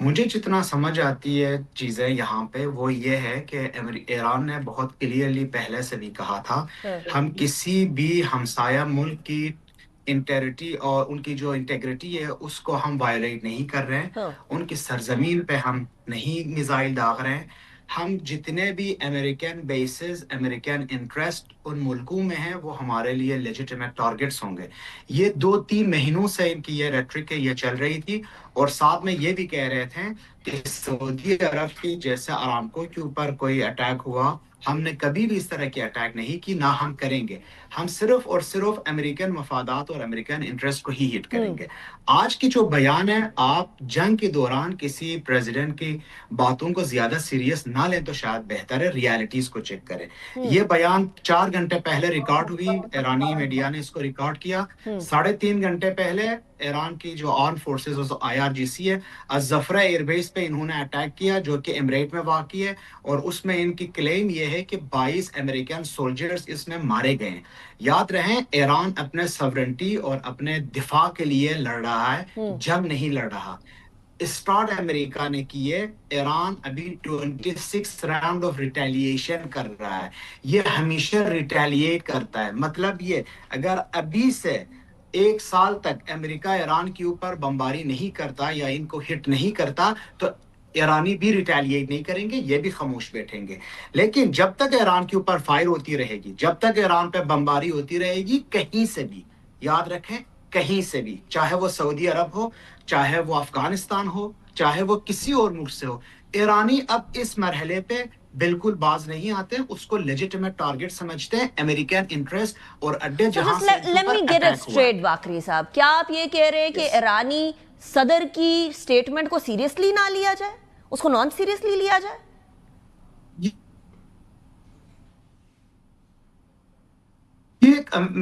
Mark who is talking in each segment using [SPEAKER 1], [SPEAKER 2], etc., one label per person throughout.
[SPEAKER 1] مجھے جتنا سمجھ آتی ہے چیزیں یہاں پہ وہ یہ ہے کہ ایران نے بہت کلیئرلی پہلے سے بھی کہا تھا
[SPEAKER 2] ہاں
[SPEAKER 1] ہم کسی بھی ہمسایہ ملک کی انٹیریٹی اور ان کی جو انٹیگریٹی ہے اس کو ہم وائلیٹ نہیں کر رہے ہیں،
[SPEAKER 2] ہاں
[SPEAKER 1] ان کی سرزمین پہ ہم نہیں میزائل داغ رہے ہیں۔ ہم جتنے بھی امریکن بیسز امریکن انٹرسٹ ان ملکوں میں ہیں وہ ہمارے لیے لیجیٹیمیٹ ٹارگٹس ہوں گے۔ یہ 2-3 مہینوں سے ان کی یہ ریٹرک ہے، یہ چل رہی تھی، اور ساتھ میں یہ بھی کہہ رہے تھے کہ سعودی عرب کی جیسے ارامکو کے اوپر کوئی اٹیک ہوا، ہم نے کبھی بھی اس طرح کی اٹیک نہیں کی، نہ ہم کریں گے۔ ہم صرف اور صرف امریکن مفادات اور امریکن انٹرسٹ کو ہی ہٹ کریں گے۔ آج کی جو بیان ہے، آپ جنگ کے دوران کسی پریزیڈنٹ کی باتوں کو زیادہ سیریس نہ لیں تو شاید بہتر ہے، ریالٹیز کو چیک کریں۔ یہ بیان 4 گھنٹے پہلے ریکارڈ ہوئی، ایرانی میڈیا نے اس کو ریکارڈ کیا۔ 3.5 گھنٹے پہلے ایران کی جو آرم فورسز IRGC ہے، الزفرہ ایئر بیس پہ انہوں نے اٹیک کیا جو کہ امریٹ میں واقع ہے، اور اس میں ان کی کلیم یہ ہے کہ 22 امریکن سولجرز اس میں مارے گئے ہیں۔ یاد رہیں ایران اپنے سورنٹی اور اپنے دفاع کے لیے لڑ رہا ہے، جنگ نہیں لڑ رہا۔ اسٹارٹ امریکہ نے کیے، ایران ابھی 26 راؤنڈ آف ریٹیلیشن کر رہا ہے۔ یہ ہمیشہ ریٹیلیٹ کرتا ہے، مطلب یہ اگر ابھی سے 1 سال تک امریکہ ایران کے اوپر بمباری نہیں کرتا یا ان کو ہٹ نہیں کرتا تو ایرانی بھی ریٹیلیٹ نہیں کریں گے، یہ بھی خاموش بیٹھیں گے۔ لیکن جب تک ایران کے اوپر فائر ہوتی رہے گی، جب تک ایران پہ بمباری ہوتی رہے گی، کہیں سے بھی، یاد رکھیں کہیں سے بھی، چاہے وہ سعودی عرب ہو، چاہے وہ افغانستان ہو، چاہے وہ کسی اور ملک سے ہو، ایرانی اب اس مرحلے پہ بالکل باز نہیں آتے، اس کو لیجیٹیمیٹ ٹارگٹ سمجھتے ہیں، امریکن انٹرسٹ اور اڈے
[SPEAKER 2] So
[SPEAKER 1] جہاں
[SPEAKER 2] just
[SPEAKER 1] سے ان کے
[SPEAKER 2] let
[SPEAKER 1] اوپر
[SPEAKER 2] me get it
[SPEAKER 1] اٹیک ہوا ہے۔
[SPEAKER 2] straight باقری صاحب، کیا آپ یہ کہہ رہے ہیں کہ ایرانی صدر کی سٹیٹمنٹ کو سیریسلی نہ لیا جائے، اس کو نان سیریسلی لیا جائے؟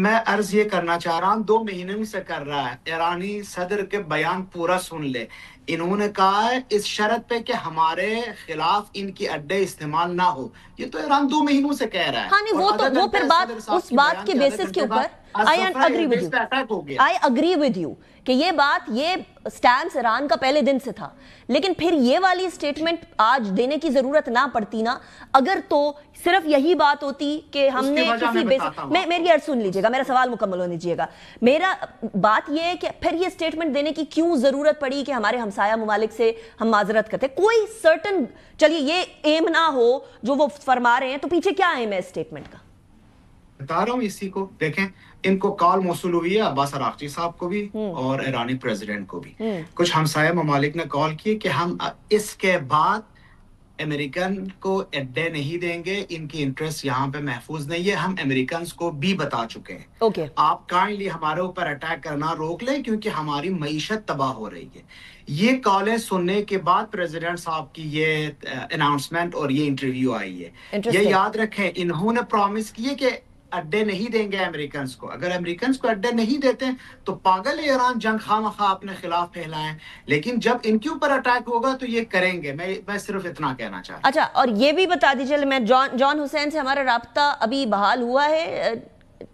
[SPEAKER 1] میں عرض یہ کرنا چاہ رہا ہوں، 2 مہینے سے کر رہا ہے، ایرانی صدر کے بیان پورا سن لے۔ انہوں نے کہا ہے اس شرط پہ کہ ہمارے خلاف ان کی اڈے استعمال نہ ہو۔ یہ تو ایران 2 مہینوں سے کہہ رہا ہے،
[SPEAKER 2] ہاں نہیں،
[SPEAKER 1] اور آدھا
[SPEAKER 2] وہ
[SPEAKER 1] گھنٹہ
[SPEAKER 2] پھر
[SPEAKER 1] صدر
[SPEAKER 2] بات
[SPEAKER 1] صاحب
[SPEAKER 2] اس
[SPEAKER 1] کے
[SPEAKER 2] بات
[SPEAKER 1] بیان
[SPEAKER 2] کے
[SPEAKER 1] کے آدھے
[SPEAKER 2] بیسس کے
[SPEAKER 1] گھنٹے
[SPEAKER 2] اوپر
[SPEAKER 1] بعد الزفرہ ایئر بیس پہ اٹیک ہو گیا۔
[SPEAKER 2] I agree with you کہ یہ بات، یہ سٹینس ایران کا پہلے دن سے تھا، لیکن پھر یہ والی سٹیٹمنٹ آج دینے کی ضرورت نہ پڑتی نا، اگر تو صرف یہی بات ہوتی کہ ہم نے کسی بیسس، میری عرض سن لیجئے گا، میرا سوال مکمل ہونے دیجئے گا۔ میرا بات یہ ہے کہ پھر یہ سٹیٹمنٹ دینے کی کیوں ضرورت پڑی کہ ہمارے ہمسایہ ممالک سے ہم معذرت کرتے، کوئی سرٹن، چلیے یہ ایم نہ ہو جو وہ فرما رہے ہیں، تو پیچھے کیا ایم ہے اس سٹیٹمنٹ کا؟
[SPEAKER 1] بتا رہا ہوں اسی کو، دیکھیں ان کو کال موصول ہوئی ہے عباس عراقچی صاحب کو بھی اور ایرانی پریزیڈنٹ کو بھی۔ کچھ ہمسایہ ممالک نے کال کی کہ ہم اس کے بعد امریکن کو اڈے نہیں دیں گے، ان کی انٹرسٹ یہاں پہ محفوظ نہیں ہے، ہم امریکنز کو بھی بتا چکے ہیں۔ آپ کائنڈلی ہمارے اوپر اٹیک کرنا روک لیں کیونکہ ہماری معیشت تباہ ہو رہی ہے۔ یہ کالیں سننے کے بعد پریزیڈنٹ صاحب کی یہ اناؤنسمنٹ اور یہ انٹرویو آئی ہے۔ یہ یاد رکھیں انہوں نے پرومس کیے کہ اڈے نہیں دیں گے امریکنز کو، اگر امریکنز کو اڈے نہیں دیتے تو پاگل ایران جنگ خواہ اپنے خلاف پھیلائیں، لیکن جب ان کے اوپر اٹیک ہوگا تو یہ کریں گے۔ میں صرف اتنا کہنا چاہتا ہوں۔
[SPEAKER 2] اچھا، اور یہ بھی بتا دیجئے، میں جان حسین سے ہمارا رابطہ ابھی بحال ہوا ہے،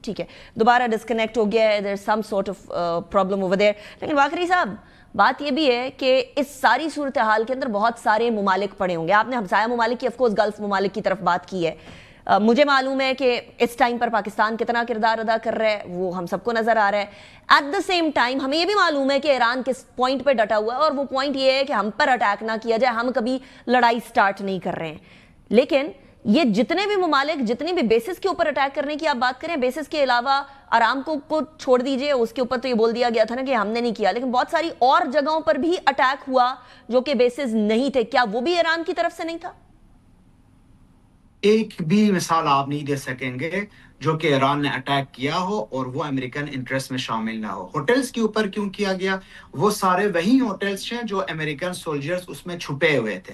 [SPEAKER 2] ٹھیک ہے، دوبارہ ڈسکنیکٹ ہو گیا ہے، there's some sort of problem over there، لیکن واقعی صاحب بات یہ بھی ہے کہ اس ساری صورتحال کے اندر بہت سارے ممالک پڑے ہوں گے۔ آپ نے ہمسایہ ممالک کی، افکورس گلف ممالک کی طرف بات کی ہے، مجھے معلوم ہے کہ اس ٹائم پر پاکستان کتنا کردار ادا کر رہا ہے، وہ ہم سب کو نظر آ رہا ہے۔ ایٹ دا سیم ٹائم ہمیں یہ بھی معلوم ہے کہ ایران کس پوائنٹ پہ ڈٹا ہوا ہے، اور وہ پوائنٹ یہ ہے کہ ہم پر اٹیک نہ کیا جائے، ہم کبھی لڑائی سٹارٹ نہیں کر رہے ہیں۔ لیکن یہ جتنے بھی ممالک جتنی بھی بیسس کے اوپر اٹیک کرنے کی آپ بات کریں، بیسس کے علاوہ آرامکو کو چھوڑ دیجئے، اس کے اوپر تو یہ بول دیا گیا تھا نا کہ ہم نے نہیں کیا، لیکن بہت ساری اور جگہوں پر بھی اٹیک ہوا جو کہ بیسس نہیں تھے، کیا وہ بھی ایران کی طرف سے نہیں تھا؟
[SPEAKER 1] ایک بھی مثال آپ نہیں دے سکیں گے جو کہ ایران نے اٹیک کیا ہو اور وہ امریکن انٹرسٹ میں شامل نہ ہو۔ ہوٹلز کے اوپر کیوں کیا گیا؟ وہ سارے وہی ہوٹلز ہیں جو امریکن سولجرز اس میں چھپے ہوئے تھے۔